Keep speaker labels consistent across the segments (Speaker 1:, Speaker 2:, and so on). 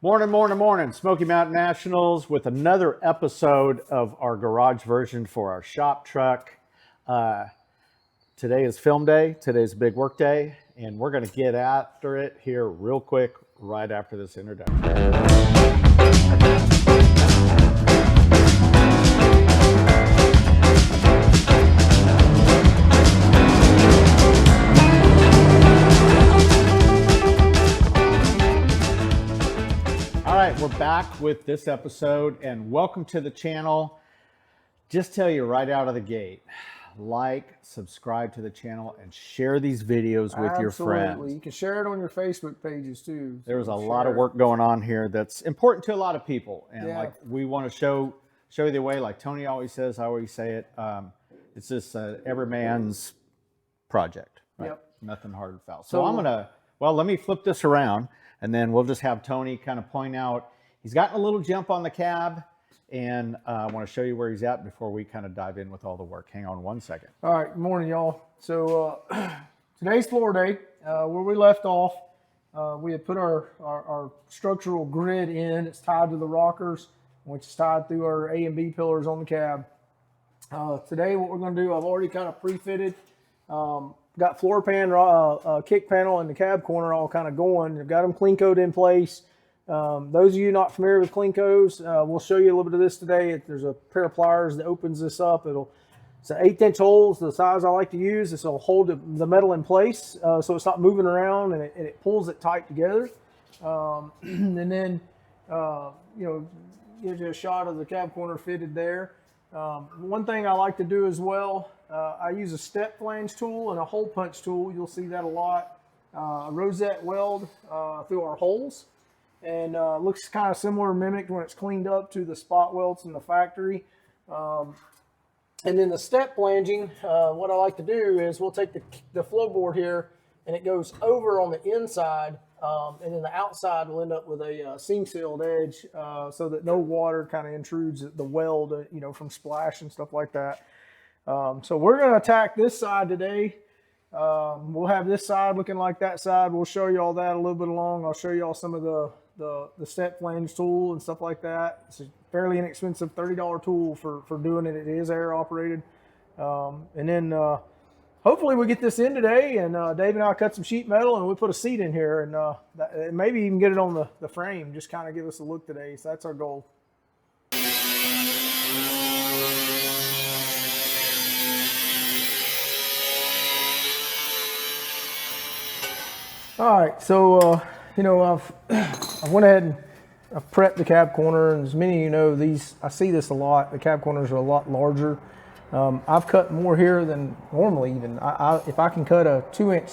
Speaker 1: Morning, morning, morning. Smoky Mountain Nationals with another episode of our garage version for our shop truck. Today is film day. Today's a big work day, and we're going to get after it here real quick right after this introduction. We're back with this episode, and welcome to the channel. Just tell you right out of the gate, like, subscribe to the channel, and share these videos with your friends.
Speaker 2: Absolutely. You can share it on your Facebook pages too.
Speaker 1: There's a lot of work going on here that's important to a lot of people, and
Speaker 2: Yeah.
Speaker 1: like we want to show you the way. Like Tony always says, I always say it. It's just every man's project. Right?
Speaker 2: Yep.
Speaker 1: Nothing hard and foul. So I'm gonna. Well, let me flip this around, and then we'll just have Tony kind of point out. He's gotten a little jump on the cab, and I want to show you where he's at before we kind of dive in with all the work. Hang on one second.
Speaker 2: All right, good morning, y'all. So today's floor day. Where we left off, we had put our structural grid in. It's tied to the rockers, which is tied through our A and B pillars on the cab. Today, what we're going to do, I've already kind of pre-fitted. Got floor pan, kick panel, and the cab corner all kind of going. I've got them clean coat in place. Those of you not familiar with clean coats, we'll show you a little bit of this today. There's a pair of pliers that opens this up. It's an 1/8 inch hole, the size I like to use. This will hold the metal in place so it's not moving around, and it pulls it tight together. And then, gives you a shot of the cab corner fitted there. One thing I like to do as well, I use a step flange tool and a hole punch tool. You'll see that a lot. A rosette weld through our holes. And looks kind of similar, mimicked when it's cleaned up to the spot welds in the factory. And then the step flanging, what I like to do is we'll take the floorboard here, and it goes over on the inside, and then the outside will end up with a seam sealed edge, so that no water kind of intrudes the weld, from splash and stuff like that. So we're going to attack this side today. We'll have this side looking like that side. We'll show you all that a little bit along. I'll show you all some of the step flange tool and stuff like that. It's a fairly inexpensive $30 tool for doing it. It is air operated. And then hopefully we get this in today, and Dave and I cut some sheet metal and we put a seat in here, and maybe even get it on the frame, just kind of give us a look today. So that's our goal. All right, so I went ahead and I've prepped the cab corner, and as many of you know, I see this a lot. The cab corners are a lot larger. I've cut more here than normally. Even if I can cut a 2-inch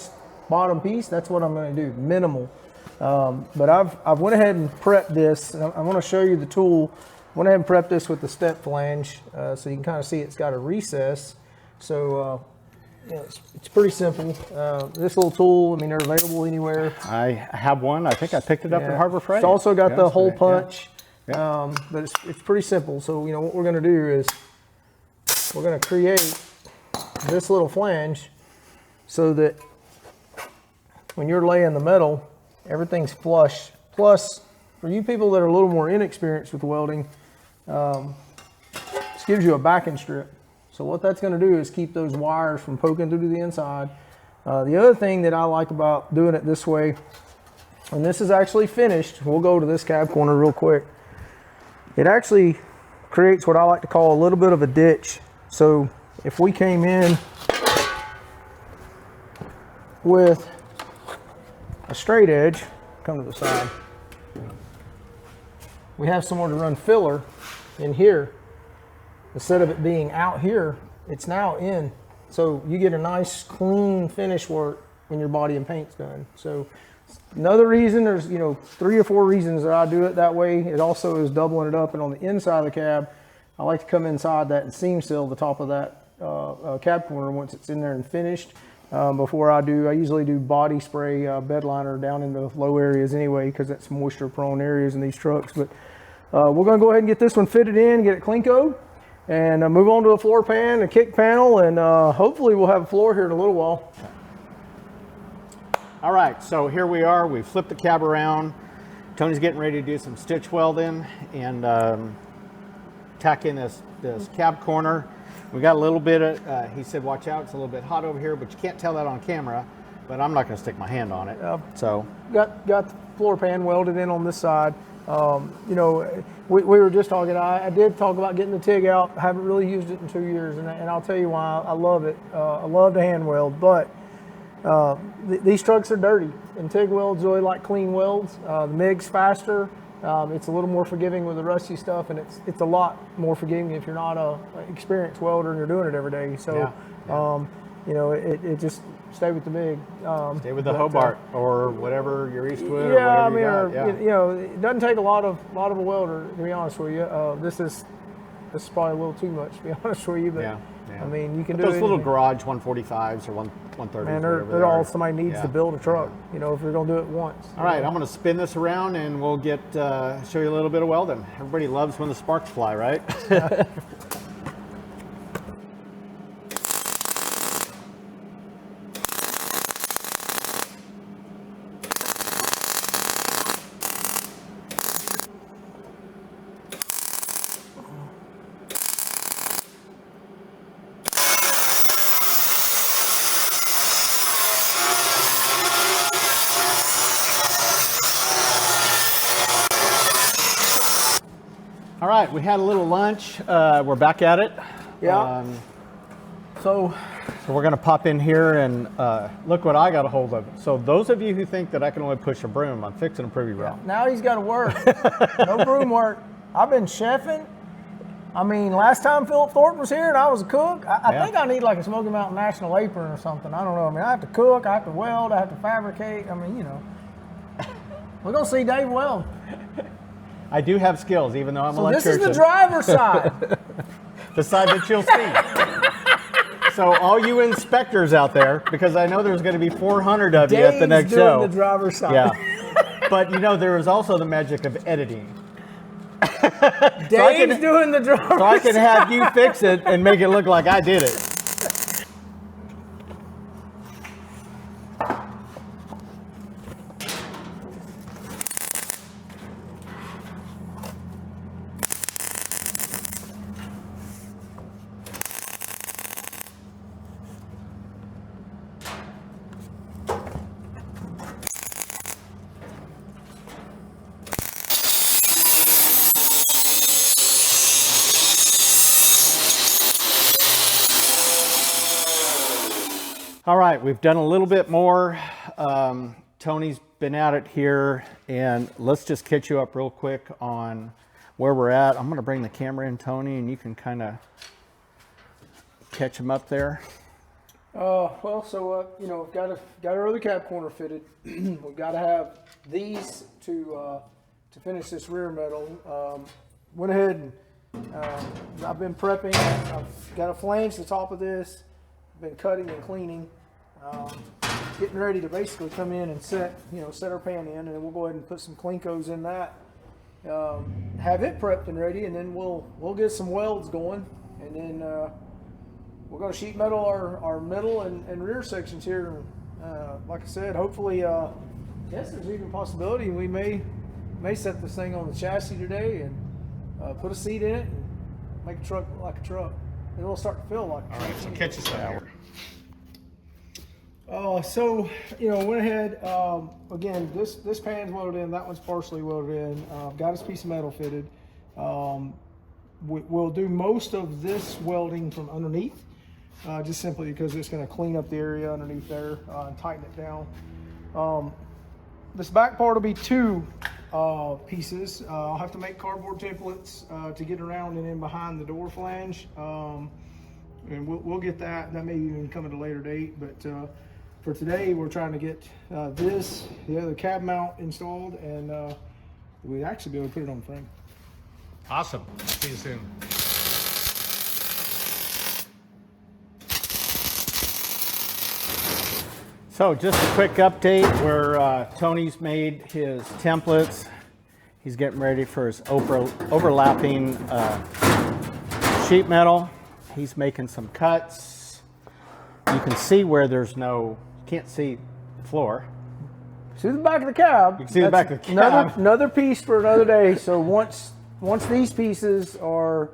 Speaker 2: bottom piece, that's what I'm going to do, minimal. But I've went ahead and prepped this, and I'm going to show you the tool. I went ahead and prepped this with the step flange, so you can kind of see it's got a recess. So. It's pretty simple. This little tool, they're available anywhere.
Speaker 1: I have one. I think I picked it up at Harbor Freight.
Speaker 2: It's also got the hole punch, but it's pretty simple. So, what we're going to do is we're going to create this little flange so that when you're laying the metal, everything's flush. Plus, for you people that are a little more inexperienced with welding, this gives you a backing strip. So what that's going to do is keep those wires from poking through to the inside. The other thing that I like about doing it this way, and this is actually finished, we'll go to this cab corner real quick. It actually creates what I like to call a little bit of a ditch. So if we came in with a straight edge, come to the side, we have somewhere to run filler in here. Instead of it being out here, it's now in. So you get a nice clean finish work when your body and paint's done. So another reason, there's 3 or 4 reasons that I do it that way. It also is doubling it up, and on the inside of the cab, I like to come inside that and seam seal the top of that cab corner once it's in there and finished. Before I usually do body spray bed liner down in the low areas anyway, because that's moisture prone areas in these trucks. But we're gonna go ahead and get this one fitted in, get it clean coat, and move on to the floor pan and kick panel, and hopefully we'll have a floor here in a little while.
Speaker 1: All right, so here we are. We flipped the cab around. Tony's getting ready to do some stitch welding and tack in this cab corner. We got a little bit of, he said, watch out, it's a little bit hot over here, but you can't tell that on camera, but I'm not gonna stick my hand on it. So
Speaker 2: Got the floor pan welded in on this side. You know, we were just talking, I did talk about getting the TIG out. I haven't really used it in 2 years, and I'll tell you why. I love it. I love to hand weld, but these trucks are dirty, and TIG welds really like clean welds. The MIG's faster. It's a little more forgiving with the rusty stuff, and it's a lot more forgiving if you're not a experienced welder and you're doing it every day. So, you know, it just stay with the MIG.
Speaker 1: stay with the Hobart or whatever, your Eastwood or
Speaker 2: Yeah, I
Speaker 1: whatever
Speaker 2: mean,
Speaker 1: you got.
Speaker 2: you know, it doesn't take a lot of a welder, to be honest with you. This is probably a little too much, to be honest with you. But
Speaker 1: Yeah.
Speaker 2: I mean, you can
Speaker 1: But
Speaker 2: do
Speaker 1: those little
Speaker 2: anything.
Speaker 1: garage 145s or 130s.
Speaker 2: Man,
Speaker 1: whatever
Speaker 2: they're
Speaker 1: they
Speaker 2: all
Speaker 1: are.
Speaker 2: somebody needs to build a truck. You know, if you're gonna do it once.
Speaker 1: All right, I'm going to spin this around and we'll get show you a little bit of welding. Everybody loves when the sparks fly, right? All right, we had a little lunch. We're back at it.
Speaker 2: Yeah. So
Speaker 1: So we're going to pop in here and look what I got a hold of. So those of you who think that I can only push a broom, I'm fixing to prove you wrong.
Speaker 2: now he's got to work. No broom work. I've been chefing. I mean, last time Philip Thorpe was here and I was a cook, I think I need like a Smoky Mountain National apron or something. I don't know. I mean, I have to cook, I have to weld, I have to fabricate. I mean, you know. We're going to see Dave weld.
Speaker 1: I do have skills, even though I'm an
Speaker 2: So this
Speaker 1: electrician.
Speaker 2: is the driver's side.
Speaker 1: The side that you'll see. So all you inspectors out there, because I know there's going to be 400 of you at the
Speaker 2: Dave's
Speaker 1: next
Speaker 2: doing
Speaker 1: show.
Speaker 2: the driver's side.
Speaker 1: Yeah. But you know, there is also the magic of editing.
Speaker 2: Dave's doing the driver's
Speaker 1: So I can have you fix it and make it look like I did it. All right, we've done a little bit more. Tony's been at it here, and let's just catch you up real quick on where we're at. I'm going to bring the camera in, Tony, and you can kind of catch him up there.
Speaker 2: Well, so you know, we've got our other cab corner fitted. We've got to have these to finish this rear metal. Went ahead and I've been prepping. I've got to flange the top of this. Been cutting and cleaning, getting ready to basically come in and set our pan in, and then we'll go ahead and put some Klinkos in that. Have it prepped and ready, and then we'll get some welds going, and then we're going to sheet metal our middle and rear sections here. Like I said, hopefully, yes, there's even a possibility we may set this thing on the chassis today and put a seat in it and make a truck look like a truck. It'll start to feel like.
Speaker 1: All right, so catch us up here.
Speaker 2: So, you know, went ahead, again, this pan's welded in, that one's partially welded in, got his piece of metal fitted. We'll do most of this welding from underneath, just simply because it's going to clean up the area underneath there and tighten it down. This back part will be two pieces. I'll have to make cardboard templates to get around and in behind the door flange. And we'll get that. That may even come at a later date. But for today, we're trying to get the other cab mount installed, and we'd actually be able to put it on the frame.
Speaker 1: Awesome. See you soon. So just a quick update where Tony's made his templates. He's getting ready for his overlapping sheet metal. He's making some cuts. You can see where there's no, you can't see the floor.
Speaker 2: See the back of the cab.
Speaker 1: You can see the back of the cab.
Speaker 2: Another piece for another day. So once these pieces are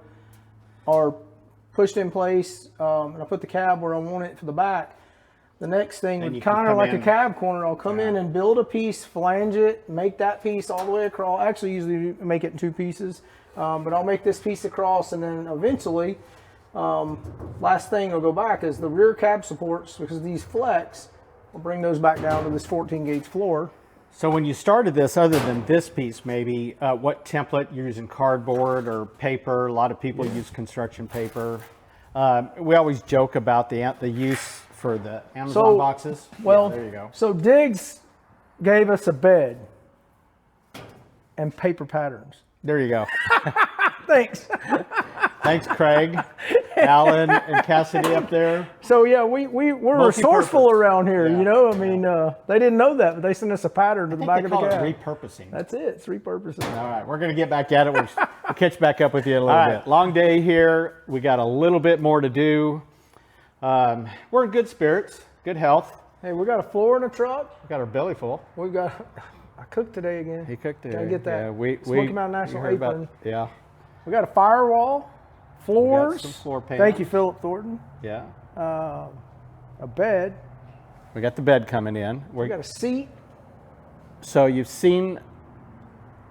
Speaker 2: pushed in place, and I put the cab where I want it for the back, the next thing would kind of like a cab corner. I'll come in and build a piece, flange it, make that piece all the way across. Actually, usually make it in 2 pieces, but I'll make this piece across, and then eventually, last thing I'll go back is the rear cab supports, because these flex. I'll bring those back down to this 14 gauge floor.
Speaker 1: So when you started this, other than this piece, maybe what template you're using? Cardboard or paper? A lot of people use construction paper. We always joke about the use for the Amazon boxes.
Speaker 2: Well,
Speaker 1: there you go.
Speaker 2: So Diggs gave us a bed and paper patterns.
Speaker 1: There you go.
Speaker 2: Thanks.
Speaker 1: Thanks, Craig, Alan, and Cassidy up there.
Speaker 2: So yeah, we're resourceful around here. You know, I mean, they didn't know that, but they sent us a pattern to the back of the cab.
Speaker 1: Repurposing.
Speaker 2: That's it. It's repurposing.
Speaker 1: All right, we're going to get back at it. We'll catch back up with you in a little bit. Long day here. We got a little bit more to do. We're in good spirits, good health.
Speaker 2: Hey, we got a floor in the truck.
Speaker 1: We got our belly full.
Speaker 2: We got. I cooked today again.
Speaker 1: He cooked today.
Speaker 2: Gotta get that.
Speaker 1: Yeah, we
Speaker 2: Smoky Mountain National Apron.
Speaker 1: Yeah.
Speaker 2: We got a firewall, floors.
Speaker 1: We got some floor paint.
Speaker 2: Thank you, Philip Thornton.
Speaker 1: Yeah.
Speaker 2: A bed.
Speaker 1: We got the bed coming in.
Speaker 2: We got a seat.
Speaker 1: So you've seen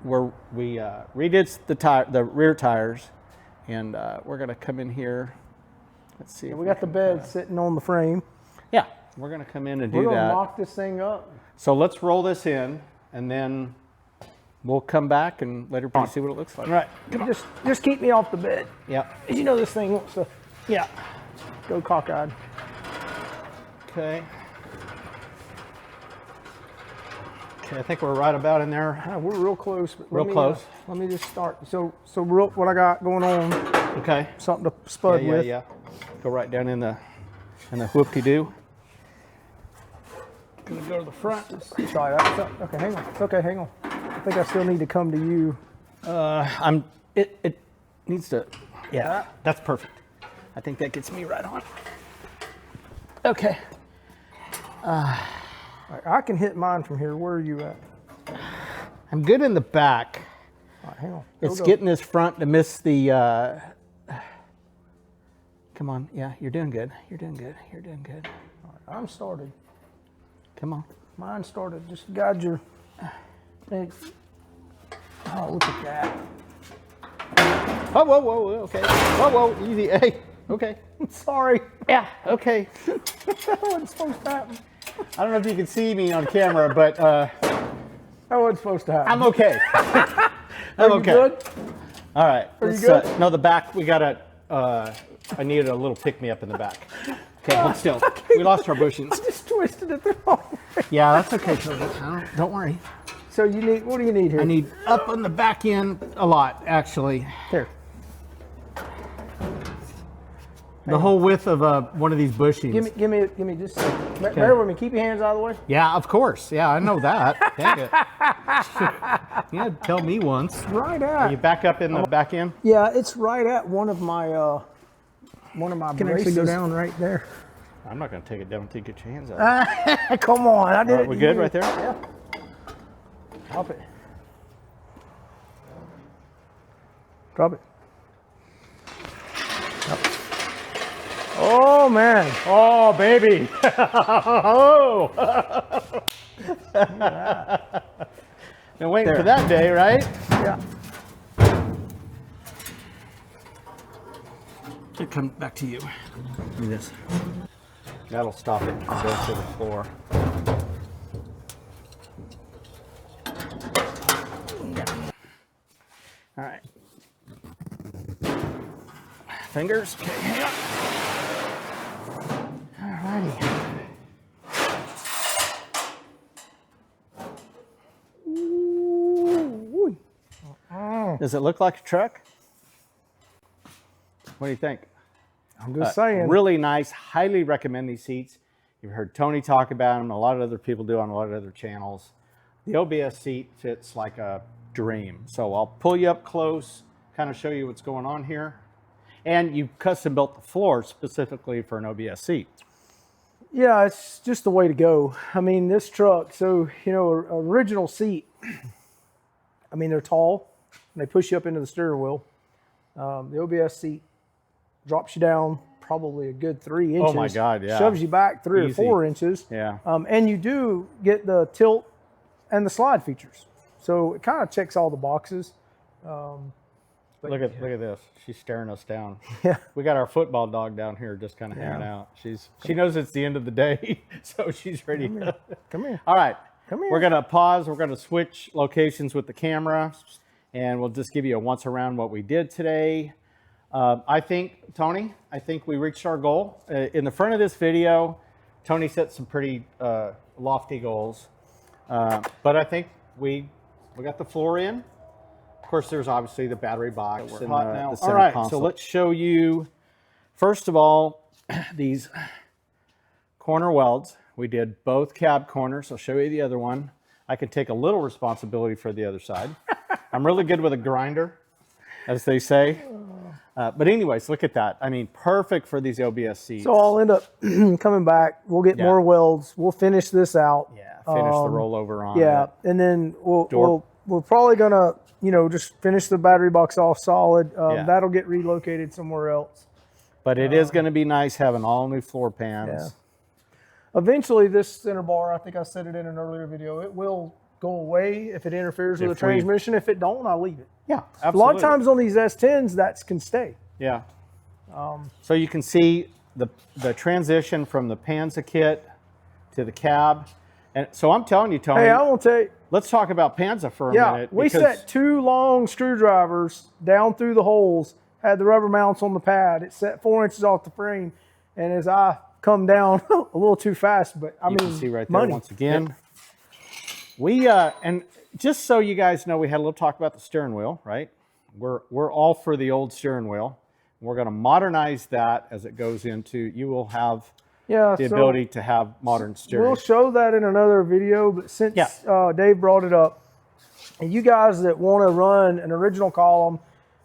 Speaker 1: where we redid the rear tires, and we're gonna come in here. Let's see.
Speaker 2: We got the bed sitting on the frame.
Speaker 1: Yeah, we're gonna come in and do that.
Speaker 2: We're gonna lock this thing up.
Speaker 1: So let's roll this in, and then we'll come back and later see what it looks like.
Speaker 2: Right. Just keep me off the bed.
Speaker 1: Yeah.
Speaker 2: You know this thing wants to. Yeah. Go cockeyed.
Speaker 1: Okay. Okay, I think we're right about in there.
Speaker 2: We're real close.
Speaker 1: Real close.
Speaker 2: Let me just start. So what I got going on.
Speaker 1: Okay.
Speaker 2: Something to spud with.
Speaker 1: Yeah. Go right down in the whoop-de-doo.
Speaker 2: Gonna go to the front. Sorry, okay, hang on. It's okay, hang on. I think I still need to come to you.
Speaker 1: It needs to. Yeah, that's perfect. I think that gets me right on. Okay.
Speaker 2: I can hit mine from here. Where are you at?
Speaker 1: I'm good in the back.
Speaker 2: All right, hang on.
Speaker 1: It's getting this front to miss the. Come on, yeah, you're doing good. You're doing good. You're doing good.
Speaker 2: All right, I'm started.
Speaker 1: Come on.
Speaker 2: Mine started. Just guide your. Oh, look at that.
Speaker 1: Oh, whoa, okay. Whoa, easy. Hey, okay.
Speaker 2: Sorry.
Speaker 1: Yeah, okay.
Speaker 2: That wasn't supposed to happen.
Speaker 1: I don't know if you can see me on camera, but
Speaker 2: that wasn't supposed to happen.
Speaker 1: I'm okay.
Speaker 2: I'm okay. Good?
Speaker 1: All right.
Speaker 2: Are you good?
Speaker 1: No, the back, we got to, I needed a little pick-me-up in the back. Okay, hold still. We lost our bushings.
Speaker 2: I just twisted it the wrong way.
Speaker 1: Yeah, that's okay. Don't worry.
Speaker 2: So you need, what do you need here?
Speaker 1: I need up on the back end a lot, actually.
Speaker 2: Here.
Speaker 1: The whole width of one of these bushings.
Speaker 2: Give me just a second. Bear with me. Keep your hands out of the way.
Speaker 1: Yeah, of course. Yeah, I know that. Dang it. You had to tell me once.
Speaker 2: Right at.
Speaker 1: Are you back up in the back end?
Speaker 2: Yeah, it's right at one of my
Speaker 1: Can
Speaker 2: braces. Actually go down right there.
Speaker 1: I'm not going to take it down until you get your hands out.
Speaker 2: Come on, I did it.
Speaker 1: We good right there?
Speaker 2: Yeah. Drop it. Drop it. Yep. Oh man.
Speaker 1: Oh baby. Oh. Been waiting for that day, right?
Speaker 2: Yeah.
Speaker 1: It comes back to you. Do this. That'll stop it from going to the floor. All right. Fingers. Okay, hang on. All righty. Does it look like a truck? What do you think?
Speaker 2: I'm just saying.
Speaker 1: Really nice. Highly recommend these seats. You've heard Tony talk about them. A lot of other people do on a lot of other channels. The OBS seat fits like a dream. So I'll pull you up close, kind of show you what's going on here. And you custom built the floor specifically for an OBS seat.
Speaker 2: Yeah, it's just the way to go. I mean, this truck, so, you know, original seat, I mean, they're tall, and they push you up into the steering wheel. The OBS seat drops you down probably a good 3 inches.
Speaker 1: Oh my God, yeah.
Speaker 2: Shoves you back 3
Speaker 1: Easy.
Speaker 2: or 4 inches.
Speaker 1: Yeah.
Speaker 2: And you do get the tilt and the slide features. So it kind of checks all the boxes.
Speaker 1: Look at this. She's staring us down.
Speaker 2: Yeah.
Speaker 1: We got our football dog down here just kind of hanging out. She knows it's the end of the day, so she's ready.
Speaker 2: Come here.
Speaker 1: All right.
Speaker 2: Come here.
Speaker 1: We're going to pause. We're going to switch locations with the camera, and we'll just give you a once around what we did today. I think, Tony, we reached our goal. In the front of this video, Tony set some pretty lofty goals, but I think we got the floor in. Of course, there's obviously the battery box.
Speaker 2: We're hot now.
Speaker 1: The center
Speaker 2: All right,
Speaker 1: console. So let's show you, first of all, these corner welds. We did both cab corners. I'll show you the other one. I can take a little responsibility for the other side. I'm really good with a grinder, as they say. But anyways, look at that. I mean, perfect for these OBS seats.
Speaker 2: So I'll end up coming back. We'll get more welds. We'll finish this out.
Speaker 1: Yeah, finish the rollover on
Speaker 2: it. And then we're probably going to, you know, just finish the battery box off solid. That'll get relocated somewhere else.
Speaker 1: But it is going to be nice having all new floor pans.
Speaker 2: Yeah. Eventually, this center bar, I think I said it in an earlier video, it will go away if it interferes with the transmission. If it don't, I'll leave it.
Speaker 1: Yeah, absolutely.
Speaker 2: A lot of times on these S10s, that can stay.
Speaker 1: Yeah. So you can see the transition from the Panza kit to the cab. And so I'm telling you, Tony.
Speaker 2: Hey, I won't tell you.
Speaker 1: Let's talk about Panza for a minute.
Speaker 2: We set 2 long screwdrivers down through the holes, had the rubber mounts on the pad. It set 4 inches off the frame. And as I come down a little too fast, but I mean,
Speaker 1: you can see right there once again. We and just so you guys know, we had a little talk about the steering wheel, right? We're all for the old steering wheel. We're going to modernize that as it goes into. You will have the ability to have modern steering.
Speaker 2: We'll show that in another video, but since Dave brought it up, and you guys that want to run an original column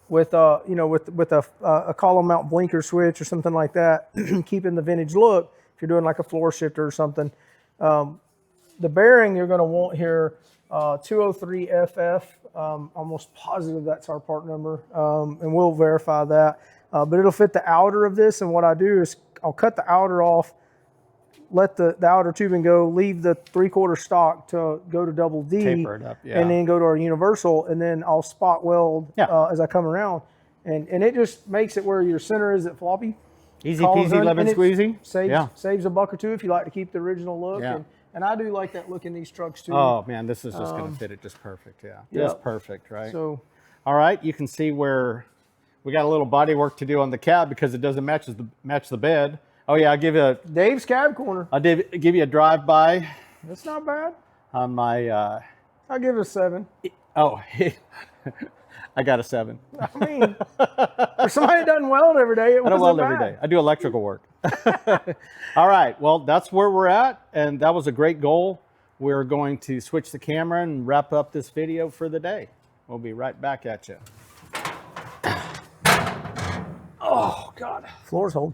Speaker 2: with a column mount blinker switch or something like that, keeping the vintage look, if you're doing like a floor shifter or something, the bearing you're going to want here, 203FF, almost positive that's our part number, and we'll verify that. But it'll fit the outer of this, and what I do is I'll cut the outer off, let the outer tubing go, leave the 3/4 stock to go to double D,
Speaker 1: taper it up,
Speaker 2: and then go to our universal, and then I'll spot weld as I come around. And it just makes it where your center isn't floppy.
Speaker 1: Easy peasy, lemon squeezy.
Speaker 2: Saves a buck or two if you like to keep the original look. Yeah. And I do like that look in these trucks too.
Speaker 1: Oh man, this is just going to fit it just perfect. Just perfect, right? So, all right, you can see where we got a little body work to do on the cab because it doesn't match the bed. Oh yeah, I'll give you
Speaker 2: Dave's cab corner.
Speaker 1: I'll give you a drive-by.
Speaker 2: That's not bad.
Speaker 1: On my
Speaker 2: I'll give it a 7.
Speaker 1: Oh, I got a 7.
Speaker 2: I mean, for somebody that doesn't weld every day, it wasn't bad. I don't weld every day.
Speaker 1: I do electrical work. All right, well, that's where we're at, and that was a great goal. We're going to switch the camera and wrap up this video for the day. We'll be right back at you. Oh, God.
Speaker 2: Floor's hold.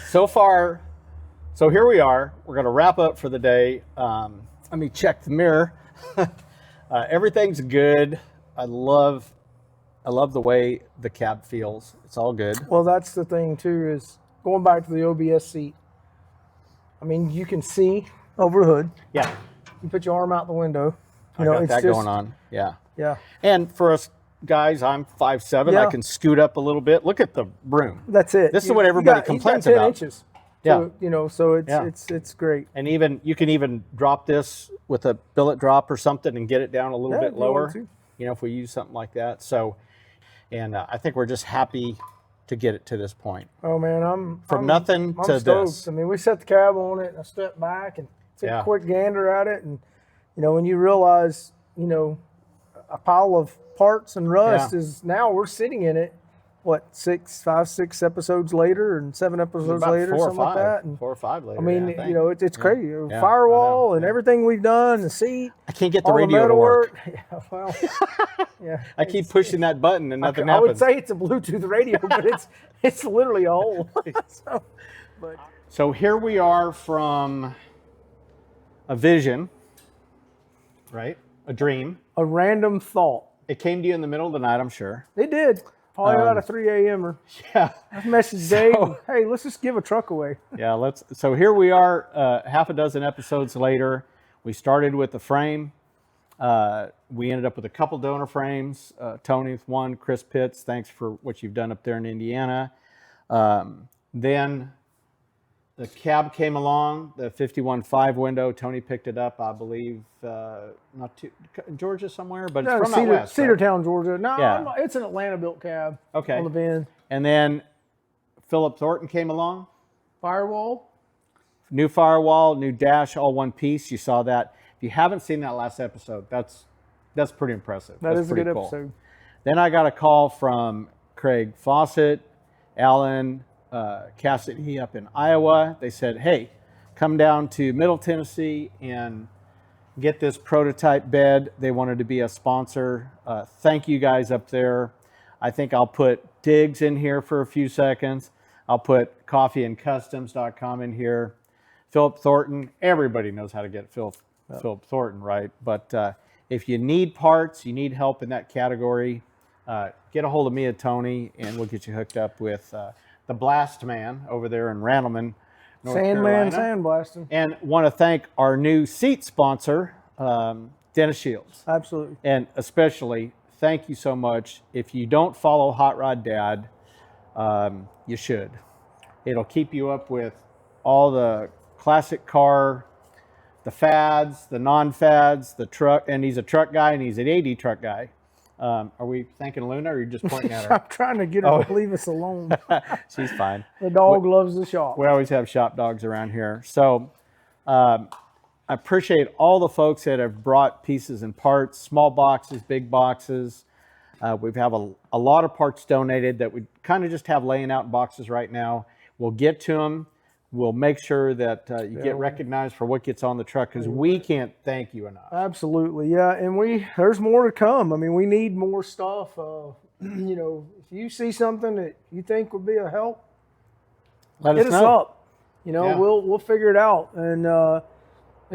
Speaker 1: So here we are. We're going to wrap up for the day. Let me check the mirror. Everything's good. I love the way the cab feels. It's all good.
Speaker 2: Well, that's the thing too, is going back to the OBS seat. I mean, you can see over the hood.
Speaker 1: Yeah.
Speaker 2: You put your arm out the window.
Speaker 1: I got that going on. Yeah.
Speaker 2: Yeah.
Speaker 1: And for us guys, I'm 5'7". I can scoot up a little bit. Look at the room.
Speaker 2: That's it.
Speaker 1: This is what everybody complains
Speaker 2: about. 10
Speaker 1: about.
Speaker 2: inches. So, so it's great.
Speaker 1: And you can even drop this with a billet drop or something and get it down a little bit lower. If we use something like that. So, and I think we're just happy to get it to this point.
Speaker 2: Oh man, I'm
Speaker 1: nothing to
Speaker 2: stoked.
Speaker 1: this.
Speaker 2: I mean, we set the cab on it and I stepped back and took a quick gander at it, and when you realize, a pile of parts and rust is now we're sitting in it, what, 6 episodes later and 7 episodes
Speaker 1: About
Speaker 2: later,
Speaker 1: 4 or
Speaker 2: something like
Speaker 1: 5.
Speaker 2: that. And
Speaker 1: 4 or 5 later.
Speaker 2: I mean,
Speaker 1: yeah,
Speaker 2: you know, it's
Speaker 1: Yeah.
Speaker 2: crazy.
Speaker 1: Yeah,
Speaker 2: Firewall
Speaker 1: I know,
Speaker 2: and
Speaker 1: yeah.
Speaker 2: everything we've done, the seat.
Speaker 1: I can't get the
Speaker 2: all
Speaker 1: radio to
Speaker 2: metal
Speaker 1: work.
Speaker 2: Yeah, well, yeah.
Speaker 1: I keep pushing that button and nothing
Speaker 2: I would
Speaker 1: happens.
Speaker 2: say it's a Bluetooth radio, but it's literally a hole.
Speaker 1: So here we are from a vision, right? A dream.
Speaker 2: A random thought.
Speaker 1: It came to you in the middle of the night, I'm sure.
Speaker 2: It did. Probably about a 3 a.m.
Speaker 1: Yeah.
Speaker 2: I messaged Dave, hey, let's just give a truck away.
Speaker 1: Yeah, so here we are, half a dozen episodes later. We started with the frame. We ended up with a couple donor frames. Tony with one, Chris Pitts, thanks for what you've done up there in Indiana. Then the cab came along, the 51.5 window. Tony picked it up, I believe, not too, Georgia somewhere, but it's from out west.
Speaker 2: Cedartown, Georgia. No,
Speaker 1: Yeah.
Speaker 2: it's an Atlanta-built cab.
Speaker 1: Okay.
Speaker 2: On the van.
Speaker 1: And then Philip Thornton came along.
Speaker 2: Firewall.
Speaker 1: New firewall, new dash, all one piece. You saw that. If you haven't seen that last episode, that's pretty impressive.
Speaker 2: That
Speaker 1: That's
Speaker 2: is a good
Speaker 1: pretty cool.
Speaker 2: episode.
Speaker 1: Then I got a call from Craig Fawcett, Alan Cassidy up in Iowa. They said, hey, come down to Middle Tennessee and get this prototype bed. They wanted to be a sponsor. Thank you guys up there. I think I'll put Diggs in here for a few seconds. I'll put coffeeandcustoms.com in here. Philip Thornton, everybody knows how to get Philip Thornton, right? But if you need parts, you need help in that category, get a hold of me and Tony, and we'll get you hooked up with the Blast Man over there in Randleman, North
Speaker 2: Sandman
Speaker 1: Carolina.
Speaker 2: sandblasting.
Speaker 1: And want to thank our new seat sponsor, Dennis Shields.
Speaker 2: Absolutely.
Speaker 1: And especially, thank you so much. If you don't follow Hot Rod Dad, you should. It'll keep you up with all the classic car, the fads, the non-fads, the truck, and he's a truck guy and he's an 80 truck guy. Are we thanking Luna or are you just pointing at her?
Speaker 2: I'm trying to get her to leave us alone.
Speaker 1: She's fine.
Speaker 2: The dog loves the shop.
Speaker 1: We always have shop dogs around here. So I appreciate all the folks that have brought pieces and parts, small boxes, big boxes. We have a lot of parts donated that we kind of just have laying out in boxes right now. We'll get to them. We'll make sure that you get recognized for what gets on the truck because we can't thank you enough.
Speaker 2: Absolutely, yeah. And there's more to come. I mean, we need more stuff. You know, if you see something that you think would be a help,
Speaker 1: Let
Speaker 2: hit
Speaker 1: us
Speaker 2: us
Speaker 1: know.
Speaker 2: up. You know,
Speaker 1: Yeah.
Speaker 2: we'll figure it out. And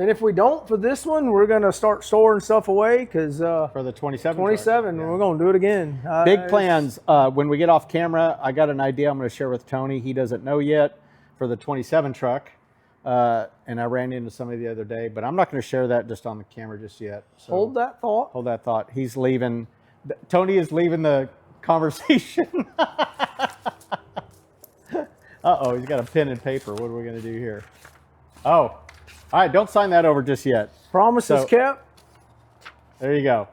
Speaker 2: if we don't for this one, we're gonna start storing stuff away because
Speaker 1: For the 27.
Speaker 2: 27,
Speaker 1: truck.
Speaker 2: we're gonna do it again.
Speaker 1: Big plans. When we get off camera, I got an idea I'm going to share with Tony. He doesn't know yet for the 27 truck. And I ran into somebody the other day, but I'm not going to share that just on the camera just yet. So
Speaker 2: Hold that thought.
Speaker 1: Hold that thought. He's leaving. Tony is leaving the conversation. Uh-oh, he's got a pen and paper. What are we going to do here? Oh, all right. Don't sign that over just yet.
Speaker 2: Promises
Speaker 1: So-
Speaker 2: kept.
Speaker 1: There you go.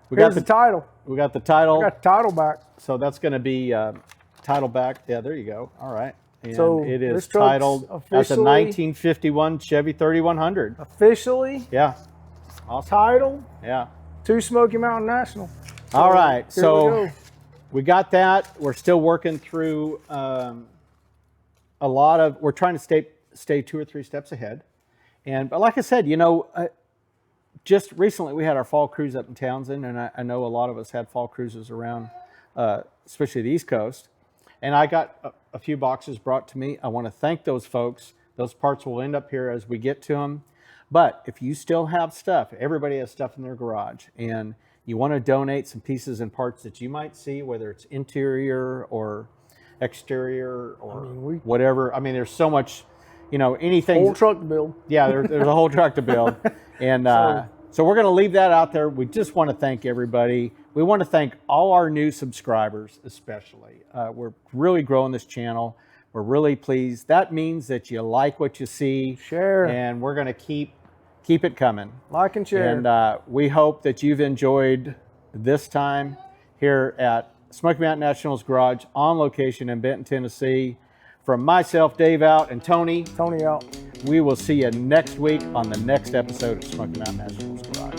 Speaker 1: We
Speaker 2: Here's
Speaker 1: got
Speaker 2: the title.
Speaker 1: We got the title.
Speaker 2: I got the title back.
Speaker 1: So that's going to be title back. Yeah, there you go. All right. And
Speaker 2: So
Speaker 1: it is
Speaker 2: this truck's
Speaker 1: titled as a
Speaker 2: officially-
Speaker 1: 1951 Chevy 3100.
Speaker 2: Officially
Speaker 1: Yeah. Awesome.
Speaker 2: titled
Speaker 1: Yeah.
Speaker 2: to Smoky Mountain National.
Speaker 1: All right.
Speaker 2: Here we
Speaker 1: So
Speaker 2: go.
Speaker 1: we got that. We're still working through a lot of. We're trying to stay 2 or 3 steps ahead. But like I said, you know, just recently we had our fall cruise up in Townsend, and I know a lot of us had fall cruises around, especially the East Coast. And I got a few boxes brought to me. I want to thank those folks. Those parts will end up here as we get to them. But if you still have stuff, everybody has stuff in their garage, and you want to donate some pieces and parts that you might see, whether it's interior or exterior or whatever. I mean, there's so much, you know, anything.
Speaker 2: Whole truck to build.
Speaker 1: Yeah, there's a whole truck to build. And so we're going to leave that out there. We just want to thank everybody. We want to thank all our new subscribers, especially. We're really growing this channel. We're really pleased. That means that you like what you see.
Speaker 2: Share.
Speaker 1: And we're going to keep it coming.
Speaker 2: Like and share.
Speaker 1: And we hope that you've enjoyed this time here at Smoky Mountain National's Garage on location in Benton, Tennessee. From myself, Dave out, and Tony
Speaker 2: out.
Speaker 1: We will see you next week on the next episode of Smoky Mountain National's Garage.